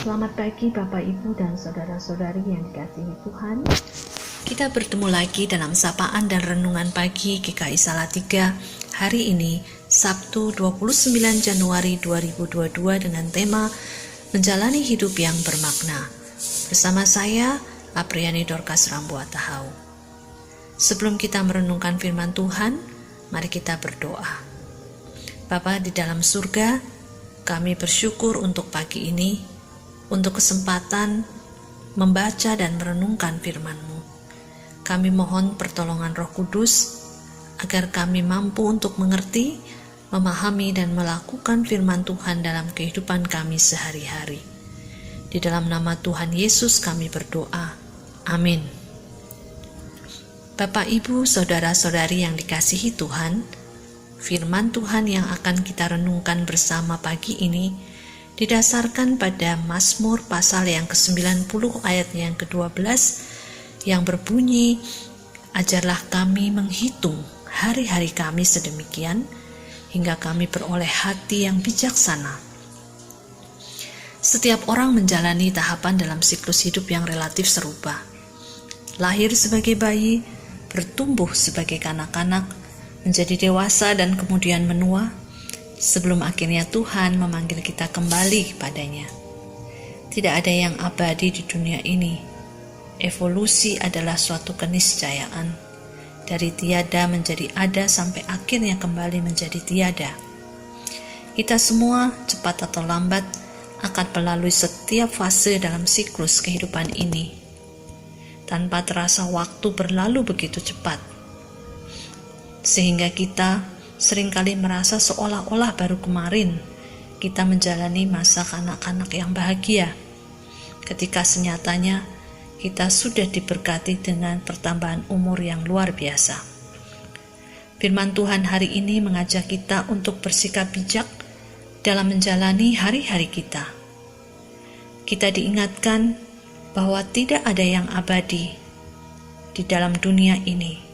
Selamat pagi Bapak, Ibu, dan saudara-saudari yang dikasihi Tuhan. Kita bertemu lagi dalam sapaan dan renungan pagi GKI Salatiga hari ini, Sabtu 29 Januari 2022 dengan tema Menjalani Hidup yang Bermakna. Bersama saya, Apriani Dorcas Rambuatahau. Sebelum kita merenungkan firman Tuhan, mari kita berdoa. Bapa di dalam surga, kami bersyukur untuk pagi ini, untuk kesempatan membaca dan merenungkan firman-Mu. Kami mohon pertolongan Roh Kudus, agar kami mampu untuk mengerti, memahami dan melakukan firman Tuhan dalam kehidupan kami sehari-hari. Di dalam nama Tuhan Yesus kami berdoa. Amin. Bapak, Ibu, saudara-saudari yang dikasihi Tuhan, firman Tuhan yang akan kita renungkan bersama pagi ini didasarkan pada Mazmur pasal yang ke-90 ayat yang ke-12 yang berbunyi, "Ajarlah kami menghitung hari-hari kami sedemikian, hingga kami beroleh hati yang bijaksana." Setiap orang menjalani tahapan dalam siklus hidup yang relatif serupa. Lahir sebagai bayi, bertumbuh sebagai kanak-kanak, menjadi dewasa dan kemudian menua, sebelum akhirnya Tuhan memanggil kita kembali kepadanya. Tidak ada yang abadi di dunia ini. Evolusi adalah suatu keniscayaan. Dari tiada menjadi ada sampai akhirnya kembali menjadi tiada. Kita semua, cepat atau lambat, akan melalui setiap fase dalam siklus kehidupan ini. Tanpa terasa waktu berlalu begitu cepat. Sehingga kita seringkali merasa seolah-olah baru kemarin kita menjalani masa kanak-kanak yang bahagia, ketika senyatanya kita sudah diberkati dengan pertambahan umur yang luar biasa. Firman Tuhan hari ini mengajak kita untuk bersikap bijak dalam menjalani hari-hari kita. Kita diingatkan bahwa tidak ada yang abadi di dalam dunia ini.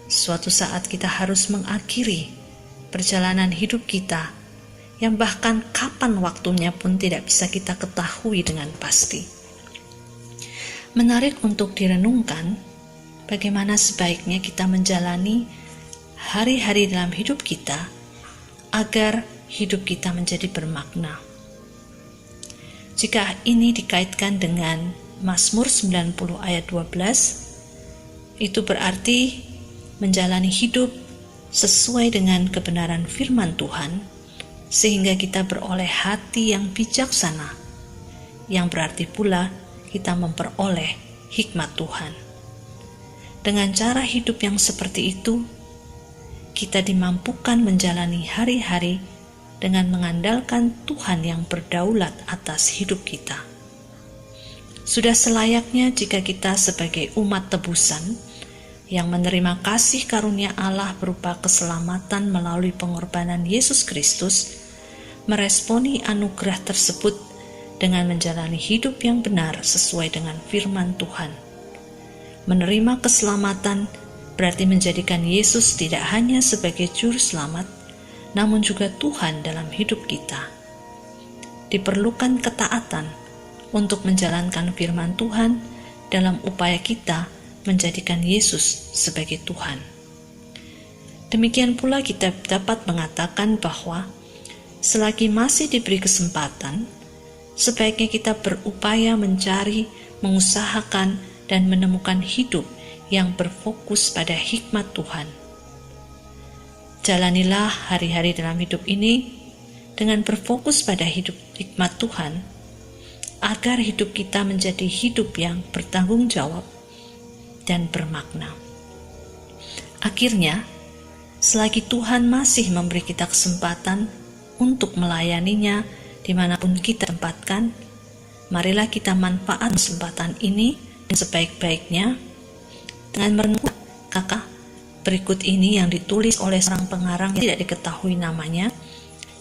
Suatu saat kita harus mengakhiri perjalanan hidup kita yang bahkan kapan waktunya pun tidak bisa kita ketahui dengan pasti. Menarik untuk direnungkan bagaimana sebaiknya kita menjalani hari-hari dalam hidup kita agar hidup kita menjadi bermakna. Jika ini dikaitkan dengan Mazmur 90 ayat 12, itu berarti menjalani hidup sesuai dengan kebenaran firman Tuhan, sehingga kita beroleh hati yang bijaksana, yang berarti pula kita memperoleh hikmat Tuhan. Dengan cara hidup yang seperti itu, kita dimampukan menjalani hari-hari dengan mengandalkan Tuhan yang berdaulat atas hidup kita. Sudah selayaknya jika kita sebagai umat tebusan yang menerima kasih karunia Allah berupa keselamatan melalui pengorbanan Yesus Kristus, meresponi anugerah tersebut dengan menjalani hidup yang benar sesuai dengan firman Tuhan. Menerima keselamatan berarti menjadikan Yesus tidak hanya sebagai juru selamat, namun juga Tuhan dalam hidup kita. Diperlukan ketaatan untuk menjalankan firman Tuhan dalam upaya kita menjadikan Yesus sebagai Tuhan. Demikian pula kita dapat mengatakan bahwa selagi masih diberi kesempatan, sebaiknya kita berupaya mencari, mengusahakan, dan menemukan hidup yang berfokus pada hikmat Tuhan. Jalanilah hari-hari dalam hidup ini dengan berfokus pada hidup hikmat Tuhan, agar hidup kita menjadi hidup yang bertanggung jawab dan bermakna. Akhirnya, selagi Tuhan masih memberi kita kesempatan untuk melayaninya dimanapun kita tempatkan, marilah kita manfaat kesempatan ini dengan sebaik-baiknya dengan merenungkan kakak berikut ini yang ditulis oleh seorang pengarang yang tidak diketahui namanya,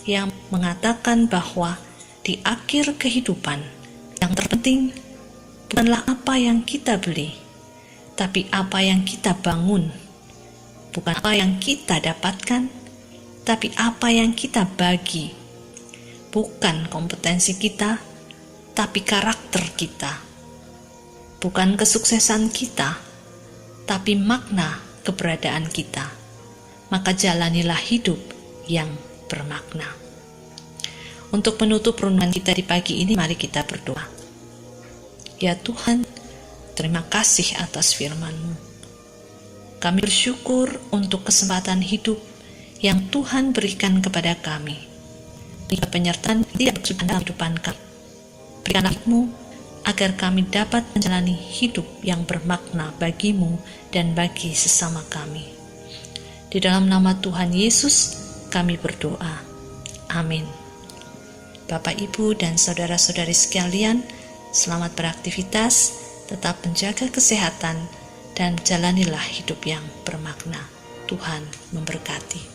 yang mengatakan bahwa di akhir kehidupan yang terpenting bukanlah apa yang kita beli, tapi apa yang kita bangun. Bukan apa yang kita dapatkan, tapi apa yang kita bagi. Bukan kompetensi kita, tapi karakter kita. Bukan kesuksesan kita, tapi makna keberadaan kita. Maka jalanilah hidup yang bermakna. Untuk menutup renungan kita di pagi ini, mari kita berdoa. Ya Tuhan, terima kasih atas firman-Mu. Kami bersyukur untuk kesempatan hidup yang Tuhan berikan kepada kami. Jika penyertaan tidak berkesudahan dalam kehidupan kami, berikanlah hikmat-Mu agar kami dapat menjalani hidup yang bermakna bagi-Mu dan bagi sesama kami. Di dalam nama Tuhan Yesus kami berdoa. Amin. Bapak, Ibu, dan saudara-saudari sekalian, selamat beraktivitas, tetap menjaga kesehatan, dan jalanilah hidup yang bermakna. Tuhan memberkati.